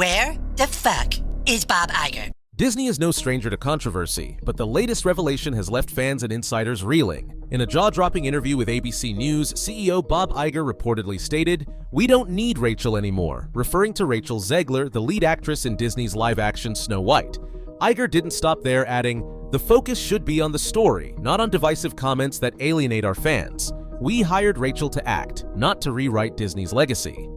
Where the fuck is Bob Iger? Disney is no stranger to controversy, but the latest revelation has left fans and insiders reeling. In a jaw-dropping interview with ABC News, CEO Bob Iger reportedly stated, "We don't need Rachel anymore," referring to Rachel Zegler, the lead actress in Disney's live-action Snow White. Iger didn't stop there, adding, "The focus should be on the story, not on divisive comments that alienate our fans. We hired Rachel to act, not to rewrite Disney's legacy."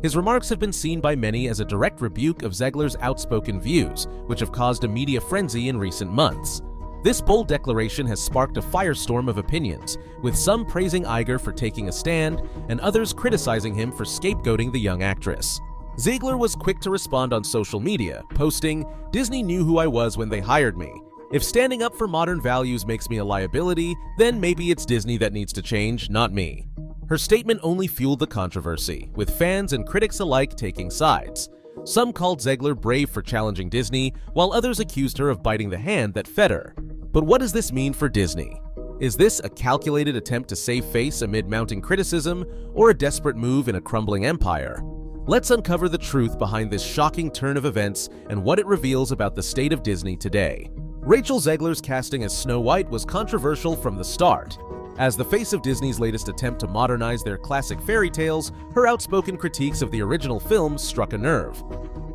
His remarks have been seen by many as a direct rebuke of Zegler's outspoken views, which have caused a media frenzy in recent months. This bold declaration has sparked a firestorm of opinions, with some praising Iger for taking a stand and others criticizing him for scapegoating the young actress. Zegler was quick to respond on social media, posting, "Disney knew who I was when they hired me. If standing up for modern values makes me a liability, then maybe it's Disney that needs to change, not me." Her statement only fueled the controversy, with fans and critics alike taking sides. Some called Zegler brave for challenging Disney, while others accused her of biting the hand that fed her. But what does this mean for Disney? Is this a calculated attempt to save face amid mounting criticism, or a desperate move in a crumbling empire? Let's uncover the truth behind this shocking turn of events and what it reveals about the state of Disney today. Rachel Zegler's casting as Snow White was controversial from the start. As the face of Disney's latest attempt to modernize their classic fairy tales, her outspoken critiques of the original film struck a nerve.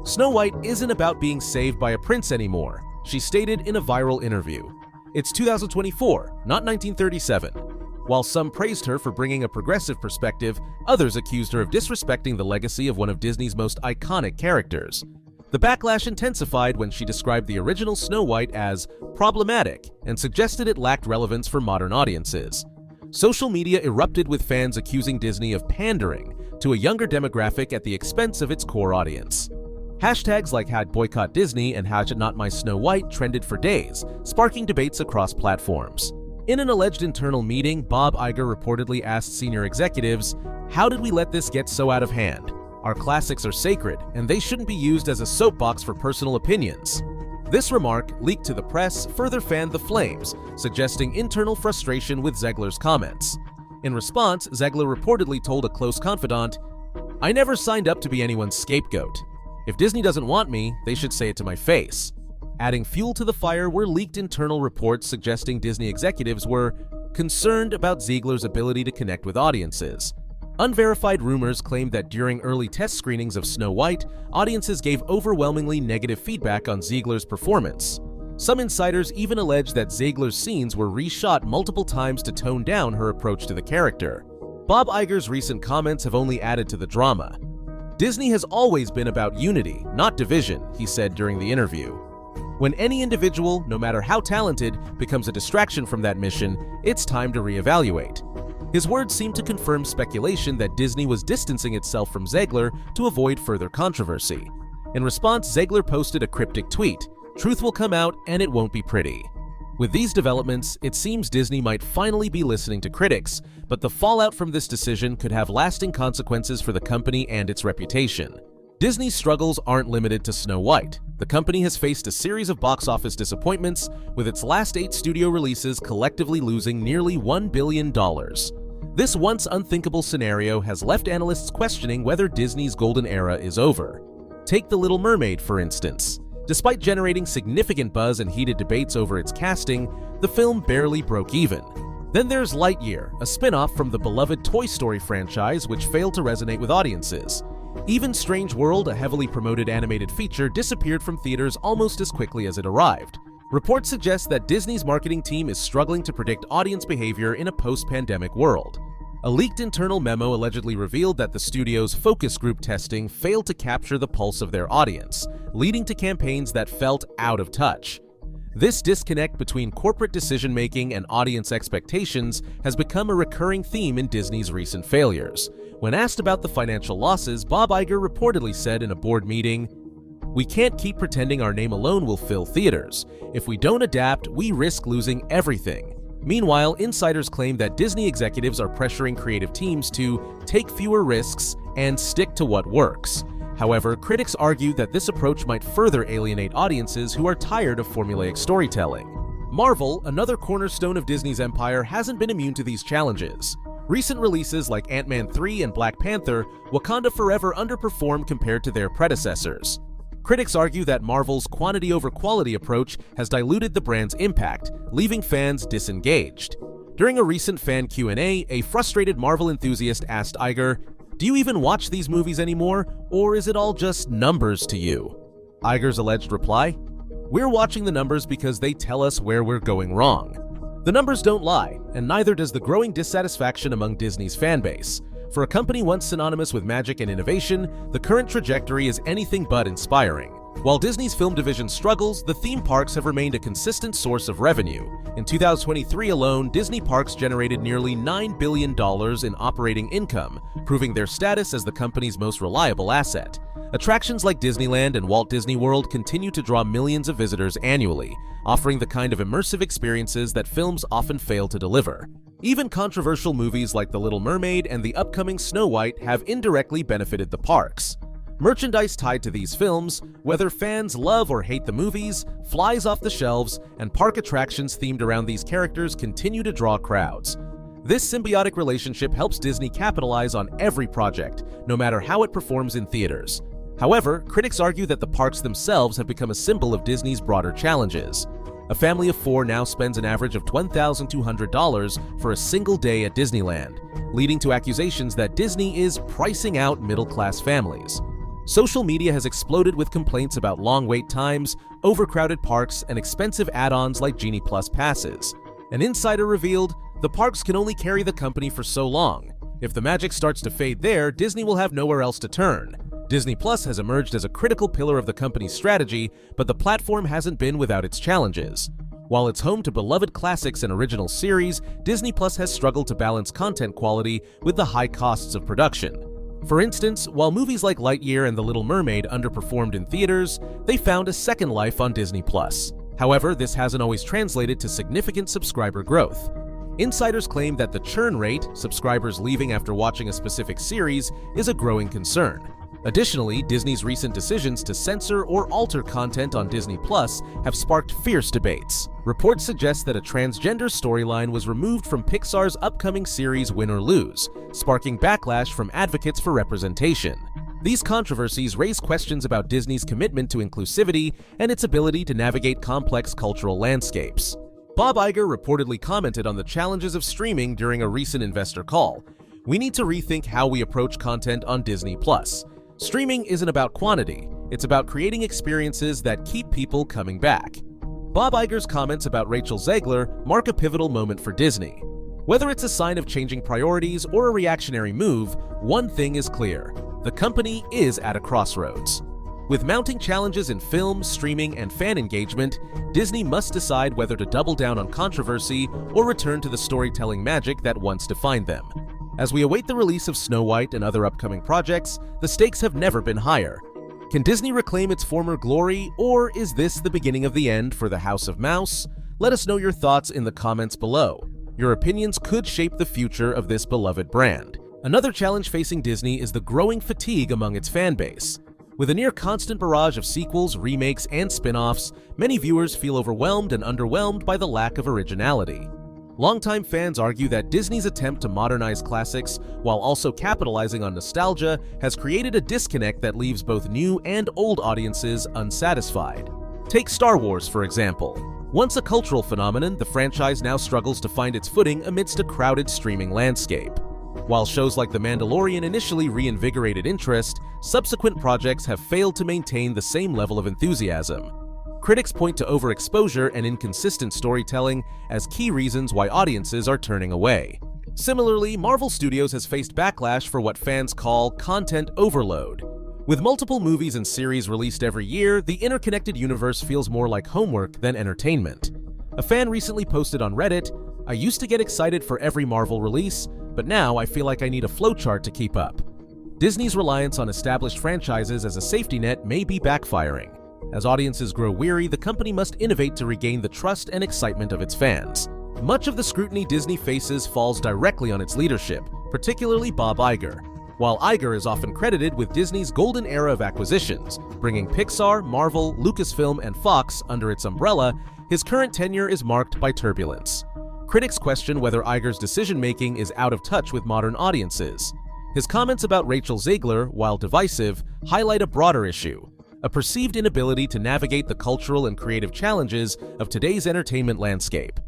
"Snow White isn't about being saved by a prince anymore," she stated in a viral interview. "It's 2024, not 1937. While some praised her for bringing a progressive perspective, others accused her of disrespecting the legacy of one of Disney's most iconic characters. The backlash intensified when she described the original Snow White as problematic and suggested it lacked relevance for modern audiences. Social media erupted with fans accusing Disney of pandering to a younger demographic at the expense of its core audience. Hashtags like #BoycottDisney and #NotMySnowWhite trended for days, sparking debates across platforms. In an alleged internal meeting, Bob Iger reportedly asked senior executives, "How did we let this get so out of hand? Our classics are sacred, and they shouldn't be used as a soapbox for personal opinions." This remark, leaked to the press, further fanned the flames, suggesting internal frustration with Zegler's comments. In response, Zegler reportedly told a close confidant, "I never signed up to be anyone's scapegoat. If Disney doesn't want me, they should say it to my face." Adding fuel to the fire were leaked internal reports suggesting Disney executives were concerned about Zegler's ability to connect with audiences. Unverified rumors claimed that during early test screenings of Snow White, audiences gave overwhelmingly negative feedback on Zegler's performance. Some insiders even alleged that Zegler's scenes were reshot multiple times to tone down her approach to the character. Bob Iger's recent comments have only added to the drama. "Disney has always been about unity, not division," he said during the interview. "When any individual, no matter how talented, becomes a distraction from that mission, it's time to reevaluate." His words seem to confirm speculation that Disney was distancing itself from Zegler to avoid further controversy. In response, Zegler posted a cryptic tweet, "Truth will come out and it won't be pretty." With these developments, it seems Disney might finally be listening to critics, but the fallout from this decision could have lasting consequences for the company and its reputation. Disney's struggles aren't limited to Snow White. The company has faced a series of box office disappointments, with its last 8 studio releases collectively losing nearly $1 billion. This once unthinkable scenario has left analysts questioning whether Disney's golden era is over. Take The Little Mermaid, for instance. Despite generating significant buzz and heated debates over its casting, the film barely broke even. Then there's Lightyear, a spin-off from the beloved Toy Story franchise which failed to resonate with audiences. Even Strange World, a heavily promoted animated feature, disappeared from theaters almost as quickly as it arrived. Reports suggest that Disney's marketing team is struggling to predict audience behavior in a post-pandemic world. A leaked internal memo allegedly revealed that the studio's focus group testing failed to capture the pulse of their audience, leading to campaigns that felt out of touch. This disconnect between corporate decision-making and audience expectations has become a recurring theme in Disney's recent failures. When asked about the financial losses, Bob Iger reportedly said in a board meeting, "We can't keep pretending our name alone will fill theaters. If we don't adapt, we risk losing everything." Meanwhile, insiders claim that Disney executives are pressuring creative teams to take fewer risks and stick to what works. However, critics argue that this approach might further alienate audiences who are tired of formulaic storytelling. Marvel, another cornerstone of Disney's empire, hasn't been immune to these challenges. Recent releases like Ant-Man 3 and Black Panther, Wakanda Forever underperformed compared to their predecessors. Critics argue that Marvel's quantity over quality approach has diluted the brand's impact, leaving fans disengaged. During a recent fan Q&A, a frustrated Marvel enthusiast asked Iger, "Do you even watch these movies anymore, or is it all just numbers to you?" Iger's alleged reply, "We're watching the numbers because they tell us where we're going wrong." The numbers don't lie, and neither does the growing dissatisfaction among Disney's fanbase. For a company once synonymous with magic and innovation, the current trajectory is anything but inspiring. While Disney's film division struggles, the theme parks have remained a consistent source of revenue. In 2023 alone, Disney parks generated nearly $9 billion in operating income, proving their status as the company's most reliable asset. Attractions like Disneyland and Walt Disney World continue to draw millions of visitors annually, offering the kind of immersive experiences that films often fail to deliver. Even controversial movies like The Little Mermaid and the upcoming Snow White have indirectly benefited the parks. Merchandise tied to these films, whether fans love or hate the movies, flies off the shelves, and park attractions themed around these characters continue to draw crowds. This symbiotic relationship helps Disney capitalize on every project, no matter how it performs in theaters. However, critics argue that the parks themselves have become a symbol of Disney's broader challenges. A family of 4 now spends an average of $1,200 for a single day at Disneyland, leading to accusations that Disney is pricing out middle-class families. Social media has exploded with complaints about long wait times, overcrowded parks, and expensive add-ons like Genie Plus passes. An insider revealed, the parks can only carry the company for so long. If the magic starts to fade there, Disney will have nowhere else to turn. Disney Plus has emerged as a critical pillar of the company's strategy, but the platform hasn't been without its challenges. While it's home to beloved classics and original series, Disney Plus has struggled to balance content quality with the high costs of production. For instance, while movies like Lightyear and The Little Mermaid underperformed in theaters, they found a second life on Disney Plus. However, this hasn't always translated to significant subscriber growth. Insiders claim that the churn rate, subscribers leaving after watching a specific series, is a growing concern. Additionally, Disney's recent decisions to censor or alter content on Disney Plus have sparked fierce debates. Reports suggest that a transgender storyline was removed from Pixar's upcoming series Win or Lose, sparking backlash from advocates for representation. These controversies raise questions about Disney's commitment to inclusivity and its ability to navigate complex cultural landscapes. Bob Iger reportedly commented on the challenges of streaming during a recent investor call. "We need to rethink how we approach content on Disney Plus. Streaming isn't about quantity, it's about creating experiences that keep people coming back." Bob Iger's comments about Rachel Zegler mark a pivotal moment for Disney. Whether it's a sign of changing priorities or a reactionary move, one thing is clear: the company is at a crossroads. With mounting challenges in film, streaming, and fan engagement, Disney must decide whether to double down on controversy or return to the storytelling magic that once defined them. As we await the release of Snow White and other upcoming projects, the stakes have never been higher. Can Disney reclaim its former glory, or is this the beginning of the end for the House of Mouse? Let us know your thoughts in the comments below. Your opinions could shape the future of this beloved brand. Another challenge facing Disney is the growing fatigue among its fan base. With a near-constant barrage of sequels, remakes, and spin-offs, many viewers feel overwhelmed and underwhelmed by the lack of originality. Longtime fans argue that Disney's attempt to modernize classics while also capitalizing on nostalgia has created a disconnect that leaves both new and old audiences unsatisfied. Take Star Wars, for example. Once a cultural phenomenon, the franchise now struggles to find its footing amidst a crowded streaming landscape. While shows like The Mandalorian initially reinvigorated interest, subsequent projects have failed to maintain the same level of enthusiasm. Critics point to overexposure and inconsistent storytelling as key reasons why audiences are turning away. Similarly, Marvel Studios has faced backlash for what fans call content overload. With multiple movies and series released every year, the interconnected universe feels more like homework than entertainment. A fan recently posted on Reddit, "I used to get excited for every Marvel release, but now I feel like I need a flowchart to keep up." Disney's reliance on established franchises as a safety net may be backfiring. As audiences grow weary, the company must innovate to regain the trust and excitement of its fans. Much of the scrutiny Disney faces falls directly on its leadership, particularly Bob Iger. While Iger is often credited with Disney's golden era of acquisitions, bringing Pixar, Marvel, Lucasfilm, and Fox under its umbrella, his current tenure is marked by turbulence. Critics question whether Iger's decision-making is out of touch with modern audiences. His comments about Rachel Zegler, while divisive, highlight a broader issue. a perceived inability to navigate the cultural and creative challenges of today's entertainment landscape.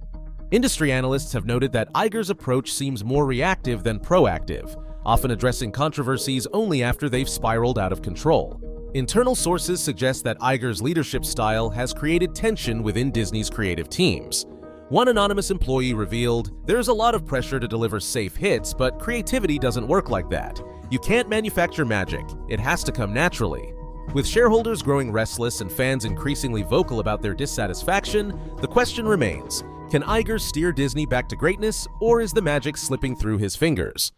Industry analysts have noted that Iger's approach seems more reactive than proactive, often addressing controversies only after they've spiraled out of control. Internal sources suggest that Iger's leadership style has created tension within Disney's creative teams. One anonymous employee revealed, "There's a lot of pressure to deliver safe hits, but creativity doesn't work like that. You can't manufacture magic. It has to come naturally." With shareholders growing restless and fans increasingly vocal about their dissatisfaction, the question remains, can Iger steer Disney back to greatness, or is the magic slipping through his fingers?